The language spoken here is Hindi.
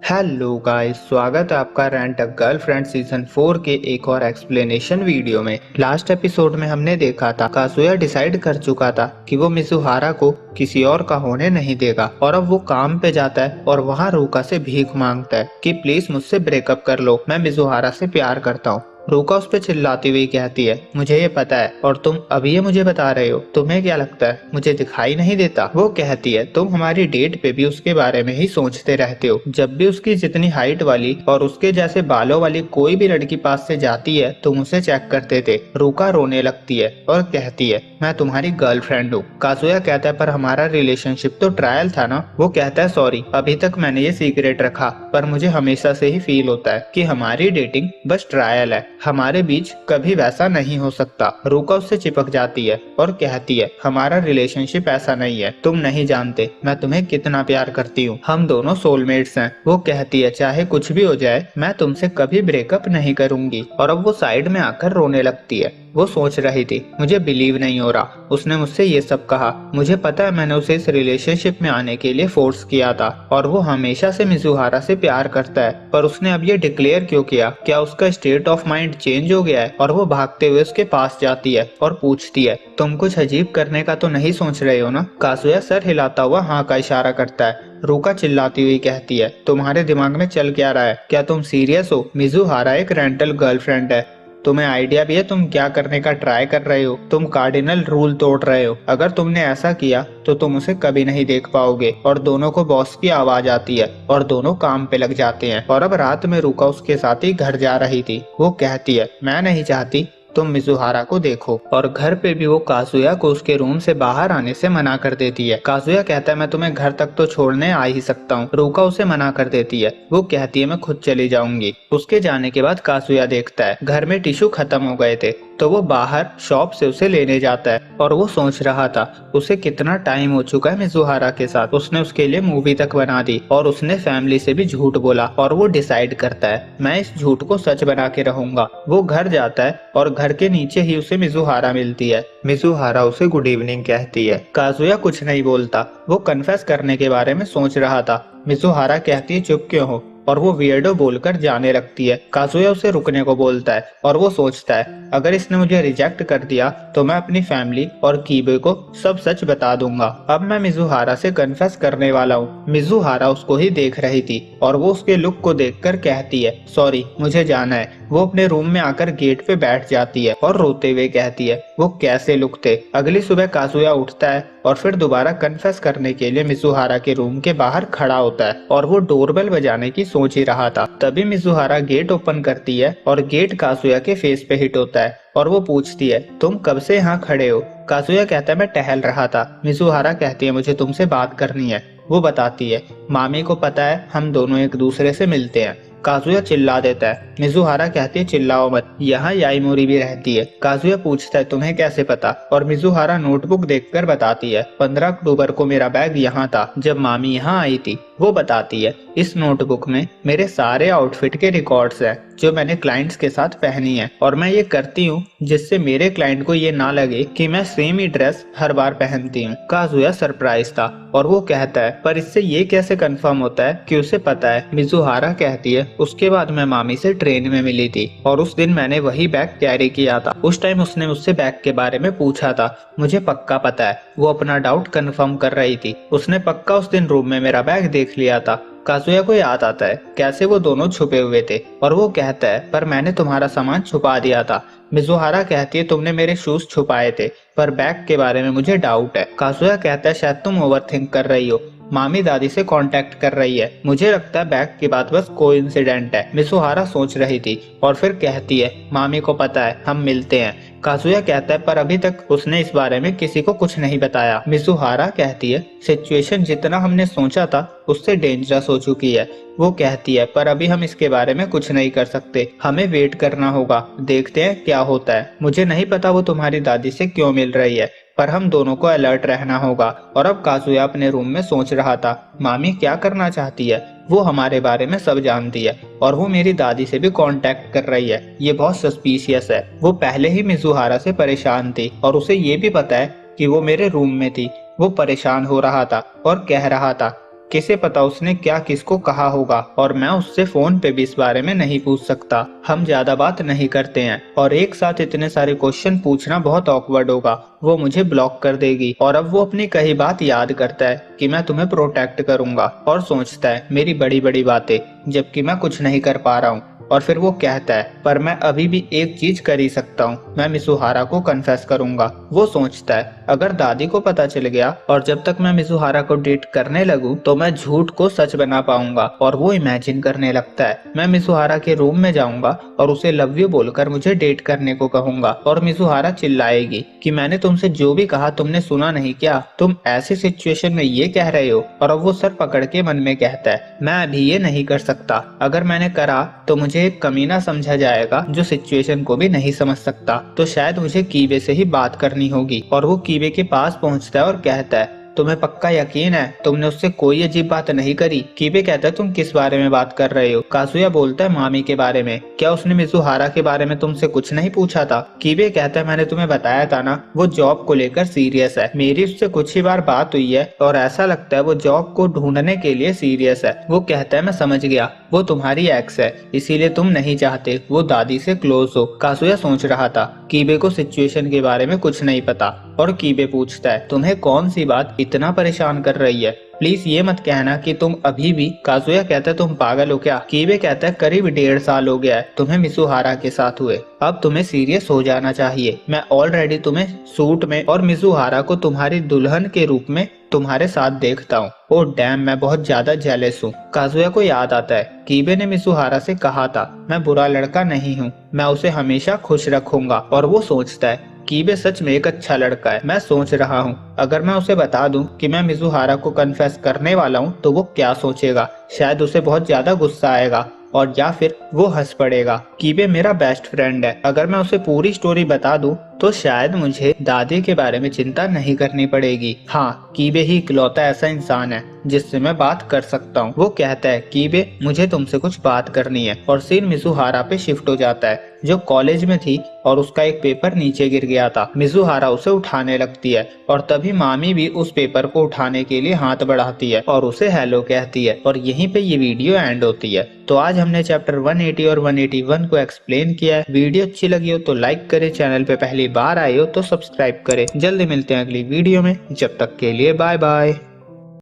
हेलो गाइस, स्वागत है आपका रेंट अ गर्लफ्रेंड सीजन 4 के एक और एक्सप्लेनेशन वीडियो में। लास्ट एपिसोड में हमने देखा था काजुया डिसाइड कर चुका था कि वो मिजुहारा को किसी और का होने नहीं देगा और अब वो काम पे जाता है और वहाँ रूका से भीख मांगता है कि प्लीज मुझसे ब्रेकअप कर लो, मैं मिजुहारा से प्यार करता हूँ। रूका उस पर चिल्लाती हुई कहती है, मुझे ये पता है और तुम अभी ये मुझे बता रहे हो, तुम्हें क्या लगता है मुझे दिखाई नहीं देता? वो कहती है, तुम हमारी डेट पे भी उसके बारे में ही सोचते रहते हो। जब भी उसकी जितनी हाइट वाली और उसके जैसे बालों वाली कोई भी लड़की पास से जाती है तुम उसे चेक करते थे। रूका रोने लगती है और कहती है, मैं तुम्हारी गर्लफ्रेंड हूँ। काजुया कहता है, पर हमारा रिलेशनशिप तो ट्रायल था ना। वो कहता है, सॉरी, अभी तक मैंने ये सीक्रेट रखा, पर मुझे हमेशा से ही फील होता है कि हमारी डेटिंग बस ट्रायल है, हमारे बीच कभी वैसा नहीं हो सकता। रूका उससे चिपक जाती है और कहती है, हमारा रिलेशनशिप ऐसा नहीं है, तुम नहीं जानते मैं तुम्हें कितना प्यार करती हूँ, हम दोनों सोलमेट्स हैं। वो कहती है, चाहे कुछ भी हो जाए मैं तुमसे कभी ब्रेकअप नहीं करूंगी। और अब वो साइड में आकर रोने लगती है। वो सोच रही थी, मुझे बिलीव नहीं हो रहा, उसने मुझसे ये सब कहा। मुझे पता है मैंने उसे इस रिलेशनशिप में आने के लिए फोर्स किया था और वो हमेशा से मिजुहारा से प्यार करता है, पर उसने अब ये डिक्लेयर क्यों किया? क्या उसका स्टेट ऑफ माइंड चेंज हो गया है? और वो भागते हुए उसके पास जाती है और पूछती है, तुम कुछ अजीब करने का तो नहीं सोच रहे हो ना? काजुया सर हिलाता हुआ हाँ का इशारा करता है। रूका चिल्लाती हुई कहती है, तुम्हारे दिमाग में चल क्या रहा है? क्या तुम सीरियस हो? मिजुहारा एक रेंटल गर्लफ्रेंड है, तुम्हें आइडिया भी है तुम क्या करने का ट्राई कर रहे हो? तुम कार्डिनल रूल तोड़ रहे हो। अगर तुमने ऐसा किया तो तुम उसे कभी नहीं देख पाओगे। और दोनों को बॉस की आवाज आती है और दोनों काम पे लग जाते हैं। और अब रात में रूका उसके साथ ही घर जा रही थी। वो कहती है, मैं नहीं चाहती तुम मिजुहारा को देखो। और घर पे भी वो काजुया को उसके रूम से बाहर आने से मना कर देती है। काजुया कहता है, मैं तुम्हें घर तक तो छोड़ने आ ही सकता हूँ। रूका उसे मना कर देती है। वो कहती है, मैं खुद चली जाऊंगी। उसके जाने के बाद काजुया देखता है घर में टिश्यू खत्म हो गए थे, तो वो बाहर शॉप से उसे लेने जाता है। और वो सोच रहा था उसे कितना टाइम हो चुका है मिजुहारा के साथ, उसने उसके लिए मूवी तक बना दी और उसने फैमिली से भी झूठ बोला। और वो डिसाइड करता है, मैं इस झूठ को सच बना के रहूंगा। वो घर जाता है और घर के नीचे ही उसे मिजुहारा मिलती है। मिजुहारा उसे गुड इवनिंग कहती है। काजुया कुछ नहीं बोलता, वो कन्फेस करने के बारे में सोच रहा था। मिजुहारा कहती है, चुप क्यों हो? और वो वियर्डो बोलकर जाने लगती है। काजुया उसे रुकने को बोलता है और वो सोचता है, अगर इसने मुझे रिजेक्ट कर दिया तो मैं अपनी फैमिली और कीबे को सब सच बता दूंगा। अब मैं मिजुहारा से कन्फेस करने वाला हूँ। मिजुहारा उसको ही देख रही थी और वो उसके लुक को देखकर कहती है, सॉरी मुझे जाना है। वो अपने रूम में आकर गेट पे बैठ जाती है और रोते हुए कहती है, वो कैसे लुक थे। अगली सुबह काजुया उठता है और फिर दोबारा कन्फेस करने के लिए मिजुहारा के रूम के बाहर खड़ा होता है और वो डोरबेल बजाने की सोच ही रहा था। तभी मिजुहारा गेट ओपन करती है और गेट काजुया के फेस पे हिट होता है और वो पूछती है, तुम कब से यहाँ खड़े हो? काजुया कहता है, मैं टहल रहा था। मिजुहारा कहती है, मुझे तुमसे बात करनी है। वो बताती है, मामी को पता है हम दोनों एक दूसरे से मिलते हैं। काजुया चिल्ला देता है। मिजुहारा कहती है, चिल्लाओ मत, यहाँ याईमोरी भी रहती है। काजुया पूछता है, तुम्हें कैसे पता? और मिजुहारा नोटबुक देखकर बताती है, 15 अक्टूबर को मेरा बैग यहाँ था जब मामी यहाँ आई थी। वो बताती है, इस नोटबुक में मेरे सारे आउटफिट के रिकॉर्ड्स हैं जो मैंने क्लाइंट्स के साथ पहनी है, और मैं ये करती हूँ जिससे मेरे क्लाइंट को ये ना लगे कि मैं सेम ही ड्रेस हर बार पहनती हूँ। काजुया सरप्राइज था और वो कहता है, पर इससे ये कैसे कंफर्म होता है कि उसे पता है? मिजुहारा कहती है, उसके बाद मैं मामी से ट्रेन में मिली थी और उस दिन मैंने वही बैग कैरी किया था। उस टाइम उसने मुझसे बैग के बारे में पूछा था, मुझे पक्का पता है। वो अपना डाउट कंफर्म कर रही थी, उसने पक्का उस दिन रूम में मेरा बैग देख लिया था। काजुया को याद आता है कैसे वो दोनों छुपे हुए थे और वो कहता है, पर मैंने तुम्हारा सामान छुपा दिया था। मिजुहारा कहती है, तुमने मेरे शूज छुपाए थे, पर बैग के बारे में मुझे डाउट है। काजुया कहता है, शायद तुम ओवरथिंक कर रही हो, मामी दादी से कांटेक्ट कर रही है, मुझे लगता है बैग की बात बस कोइंसिडेंट है। मिजुहारा सोच रही थी और फिर कहती है, मामी को पता है हम मिलते हैं। काजुया कहता है, पर अभी तक उसने इस बारे में किसी को कुछ नहीं बताया। मिजुहारा कहती है, सिचुएशन जितना हमने सोचा था उससे डेंजरस हो चुकी है। वो कहती है, पर अभी हम इसके बारे में कुछ नहीं कर सकते, हमें वेट करना होगा, देखते हैं क्या होता है। मुझे नहीं पता वो तुम्हारी दादी से क्यों मिल रही है, पर हम दोनों को अलर्ट रहना होगा। और अब काजुया अपने रूम में सोच रहा था, मामी क्या करना चाहती है? वो हमारे बारे में सब जानती है और वो मेरी दादी से भी कांटेक्ट कर रही है, ये बहुत सस्पिशियस है। वो पहले ही मिजुहारा से परेशान थी और उसे ये भी पता है कि वो मेरे रूम में थी। वो परेशान हो रहा था और कह रहा था किसे पता उसने क्या किसको कहा होगा, और मैं उससे फोन पे भी इस बारे में नहीं पूछ सकता। हम ज्यादा बात नहीं करते हैं और एक साथ इतने सारे क्वेश्चन पूछना बहुत ऑकवर्ड होगा। वो मुझे ब्लॉक कर देगी और अब वो अपनी कही बात याद करता है कि मैं तुम्हें प्रोटेक्ट करूंगा और सोचता है मेरी बड़ी बड़ी बातें, जबकि मैं कुछ नहीं कर पा रहा हूँ। और फिर वो कहता है पर मैं अभी भी एक चीज कर ही सकता हूँ, मैं मिसुहारा को कन्फेस करूंगा। वो सोचता है अगर दादी को पता चल गया और जब तक मैं मिसुहारा को डेट करने लगूं तो मैं झूठ को सच बना पाऊंगा। और वो इमेजिन करने लगता है मैं मिसुहारा के रूम में जाऊंगा और उसे लव यू बोलकर मुझे डेट करने को कहूंगा, और मिसुहारा चिल्लाएगी कि मैंने तुमसे जो भी कहा तुमने सुना नहीं क्या, तुम ऐसी सिचुएशन में ये कह रहे हो। और अब वो सर पकड़ के मन में कहता है मैं अभी ये नहीं कर सकता, अगर मैंने करा तो मुझे एक कमीना समझा जाएगा जो सिचुएशन को भी नहीं समझ सकता, तो शायद मुझे कीबे से ही बात करनी होगी। और वो कीबे के पास पहुंचता है और कहता है तुम्हें पक्का यकीन है तुमने उससे कोई अजीब बात नहीं करी? कीबे कहता है तुम किस बारे में बात कर रहे हो? काजुया बोलता है मामी के बारे में। क्या उसने मिजुहारा के बारे में तुमसे कुछ नहीं पूछा था? कीबे कहता है मैंने तुम्हें बताया था ना, वो जॉब को लेकर सीरियस है, मेरी उससे कुछ ही बार बात हुई है और ऐसा लगता है वो जॉब को ढूंढने के लिए सीरियस है। वो कहता है मैं समझ गया, वो तुम्हारी एक्स है इसीलिए तुम नहीं चाहते वो दादी से क्लोज हो। काजुया सोच रहा था कीबे को सिचुएशन के बारे में कुछ नहीं पता, और कीबे पूछता है तुम्हें कौन सी बात इतना परेशान कर रही है? प्लीज ये मत कहना कि तुम अभी भी। काजुया कहता है तुम पागल हो क्या? कीबे कहता है करीब 1.5 साल हो गया है तुम्हें मिसुहारा के साथ हुए, अब तुम्हें सीरियस हो जाना चाहिए। मैं ऑलरेडी तुम्हें सूट में और मिसुहारा को तुम्हारी दुल्हन के रूप में तुम्हारे साथ देखता हूँ। ओ डैम, मैं बहुत ज्यादा जेलस हूँ। काजुया को याद आता है कीबे ने मिसुहारा से कहा था मैं बुरा लड़का नहीं हूँ, मैं उसे हमेशा खुश रखूंगा। और वो सोचता है कीबे सच में एक अच्छा लड़का है। मैं सोच रहा हूँ अगर मैं उसे बता दूं कि मैं मिसुहारा को कन्फेस करने वाला हूँ तो वो क्या सोचेगा? शायद उसे बहुत ज्यादा गुस्सा आएगा और या फिर वो हंस पड़ेगा। कीबे मेरा बेस्ट फ्रेंड है, अगर मैं उसे पूरी स्टोरी बता दूं तो शायद मुझे दादी के बारे में चिंता नहीं करनी पड़ेगी। हाँ, कीबे ही इकलौता ऐसा इंसान है जिससे मैं बात कर सकता हूँ। वो कहता है कीबे मुझे तुमसे कुछ बात करनी है, और सीन मिसुहारा पे शिफ्ट हो जाता है जो कॉलेज में थी और उसका एक पेपर नीचे गिर गया था। मिसुहारा उसे उठाने लगती है और तभी मामी भी उस पेपर को उठाने के लिए हाथ बढ़ाती है और उसे हेलो कहती है, और यहीं पे ये वीडियो एंड होती है। तो आज हमने चैप्टर 180 और 181 को एक्सप्लेन किया है। वीडियो अच्छी लगी हो तो लाइक करें, चैनल पे पहली बार आए हो तो सब्सक्राइब करें। जल्दी मिलते हैं अगली वीडियो में, जब तक के लिए बाय बाय।